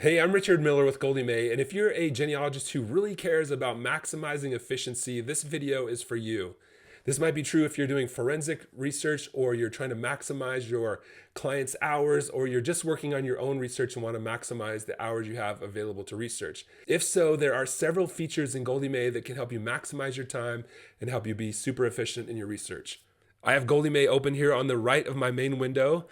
Hey, I'm Richard Miller with Goldie May, and if you're a genealogist who really cares about maximizing efficiency, this video is for you. This might be true if you're doing forensic research or you're trying to maximize your client's hours or you're just working on your own research and want to maximize the hours you have available to research. If so, there are several features in Goldie May that can help you maximize your time and help you be super efficient in your research. I have Goldie May open here on the right of my main window.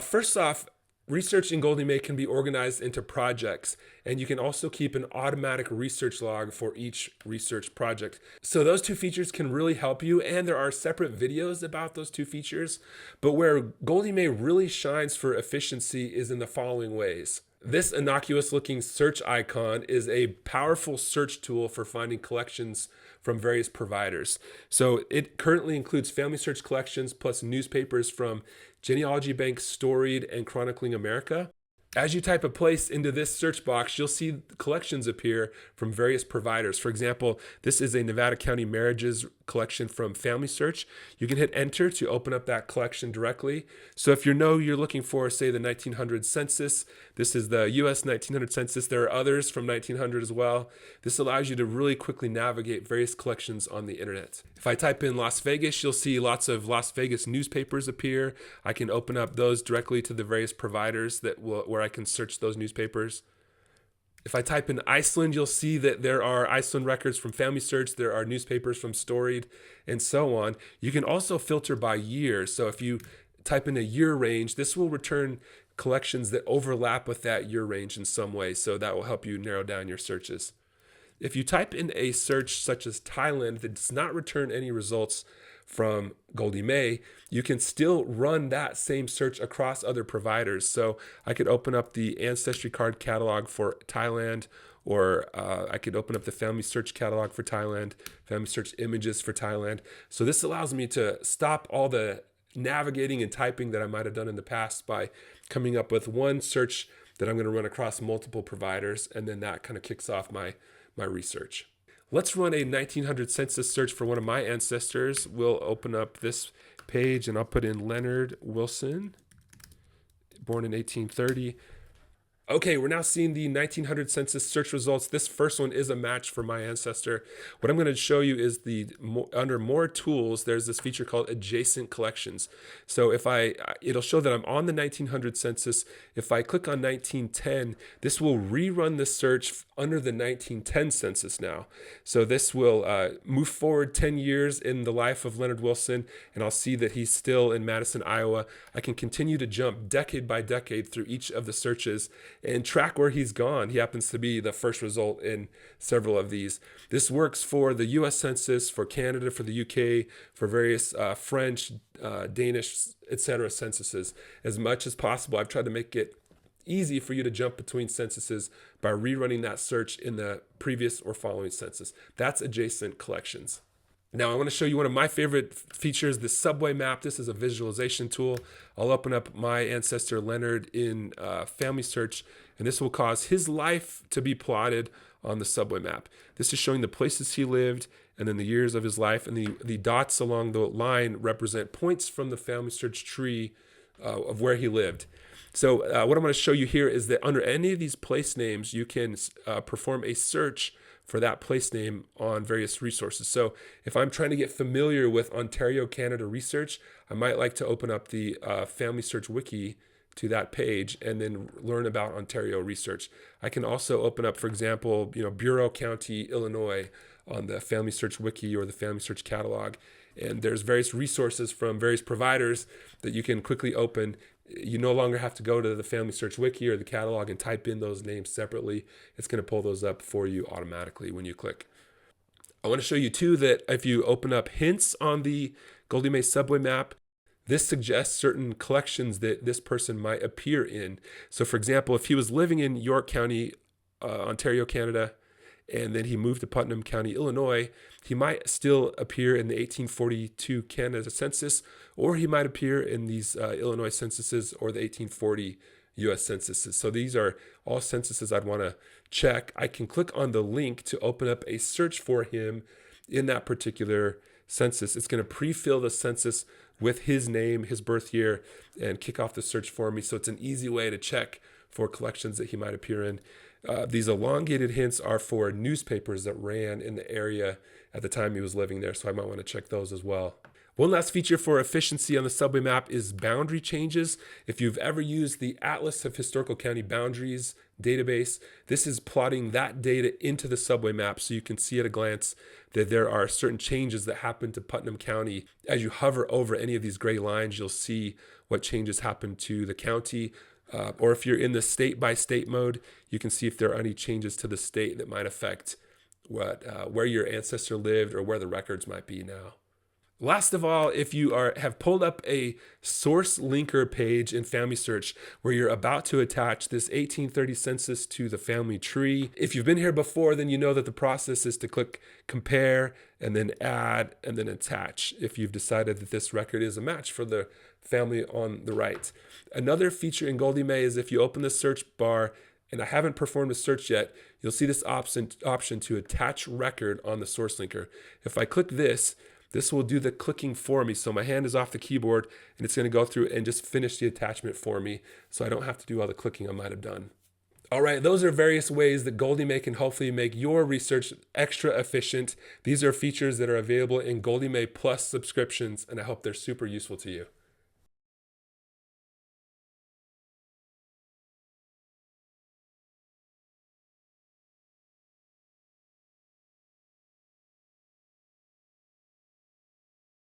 First off, research in Goldie May can be organized into projects, and you can also keep an automatic research log for each research project. So those two features can really help you, and there are separate videos about those two features. But where Goldie May really shines for efficiency is in the following ways. This innocuous looking search icon is a powerful search tool for finding collections from various providers. So it currently includes FamilySearch collections plus newspapers from GenealogyBank, Storied, and Chronicling America. As you type a place into this search box, you'll see collections appear from various providers. For example, this is a Nevada County marriages collection from FamilySearch. You can hit enter to open up that collection directly. So if you're looking for, say, the 1900 census, this is the US 1900 census. There are others from 1900 as well. This allows you to really quickly navigate various collections on the internet. If I type in Las Vegas, you'll see lots of Las Vegas newspapers appear. I can open up those directly to the various providers where I can search those newspapers. If I type in Iceland, you'll see that there are Iceland records from FamilySearch, there are newspapers from Storied, and so on. You can also filter by year. So if you type in a year range, this will return collections that overlap with that year range in some way. So that will help you narrow down your searches. If you type in a search such as Thailand that does not return any results from Goldie May, you can still run that same search across other providers. So I could open up the Ancestry Card Catalog for Thailand, or I could open up the FamilySearch Catalog for Thailand, FamilySearch Images for Thailand. So this allows me to stop all the navigating and typing that I might have done in the past by coming up with one search that I'm going to run across multiple providers, and then that kind of kicks off my research. Let's run a 1900 census search for one of my ancestors. We'll open up this page and I'll put in Leonard Wilson, born in 1830. Okay, we're now seeing the 1900 census search results. This first one is a match for my ancestor. What I'm going to show you is under more tools, there's this feature called adjacent collections. So it'll show that I'm on the 1900 census. If I click on 1910, this will rerun the search under the 1910 census now. So this will move forward 10 years in the life of Leonard Wilson, and I'll see that he's still in Madison, Iowa. I can continue to jump decade by decade through each of the searches and track where he's gone. He happens to be the first result in several of these. This works for the US Census, for Canada, for the UK, for various French, Danish, etc. censuses. As much as possible, I've tried to make it easy for you to jump between censuses by rerunning that search in the previous or following census. That's adjacent collections. Now I want to show you one of my favorite features, the subway map. This is a visualization tool. I'll open up my ancestor Leonard in FamilySearch, and this will cause his life to be plotted on the subway map. This is showing the places he lived and then the years of his life, and the dots along the line represent points from the FamilySearch tree of where he lived. So what I'm going to show you here is that under any of these place names, you can perform a search for that place name on various resources. So if I'm trying to get familiar with Ontario, Canada research, I might like to open up the FamilySearch Wiki to that page and then learn about Ontario research. I can also open up, for example, Bureau County, Illinois on the FamilySearch Wiki or the FamilySearch Catalog. And there's various resources from various providers that you can quickly open. You no longer have to go to the FamilySearch Wiki or the catalog and type in those names separately. It's going to pull those up for you automatically when you click. I want to show you too that if you open up hints on the Goldie May subway map, this suggests certain collections that this person might appear in. So for example, if he was living in York County, Ontario, Canada, and then he moved to Putnam County, Illinois, he might still appear in the 1842 Canada census, or he might appear in these Illinois censuses or the 1840 US censuses. So these are all censuses I'd want to check. I can click on the link to open up a search for him in that particular census. It's going to pre-fill the census with his name, his birth year, and kick off the search for me. So it's an easy way to check for collections that he might appear in. These elongated hints are for newspapers that ran in the area at the time he was living there, so I might want to check those as well. One last feature for efficiency on the subway map is boundary changes. If you've ever used the Atlas of Historical County Boundaries database, this is plotting that data into the subway map so you can see at a glance that there are certain changes that happen to Putnam County. As you hover over any of these gray lines, you'll see what changes happen to the county. Or if you're in the state-by-state mode, you can see if there are any changes to the state that might affect where your ancestor lived or where the records might be now. Last of all, if you have pulled up a source linker page in FamilySearch where you're about to attach this 1830 census to the family tree, if you've been here before, then you know that the process is to click compare and then add and then attach if you've decided that this record is a match for the family on the right. Another feature in Goldie May is if you open the search bar, and I haven't performed a search yet, you'll see this option to attach record on the source linker. If I click this will do the clicking for me. So my hand is off the keyboard and it's going to go through and just finish the attachment for me so I don't have to do all the clicking I might have done. All right, those are various ways that Goldie May can hopefully make your research extra efficient. These are features that are available in Goldie May Plus subscriptions, and I hope they're super useful to you.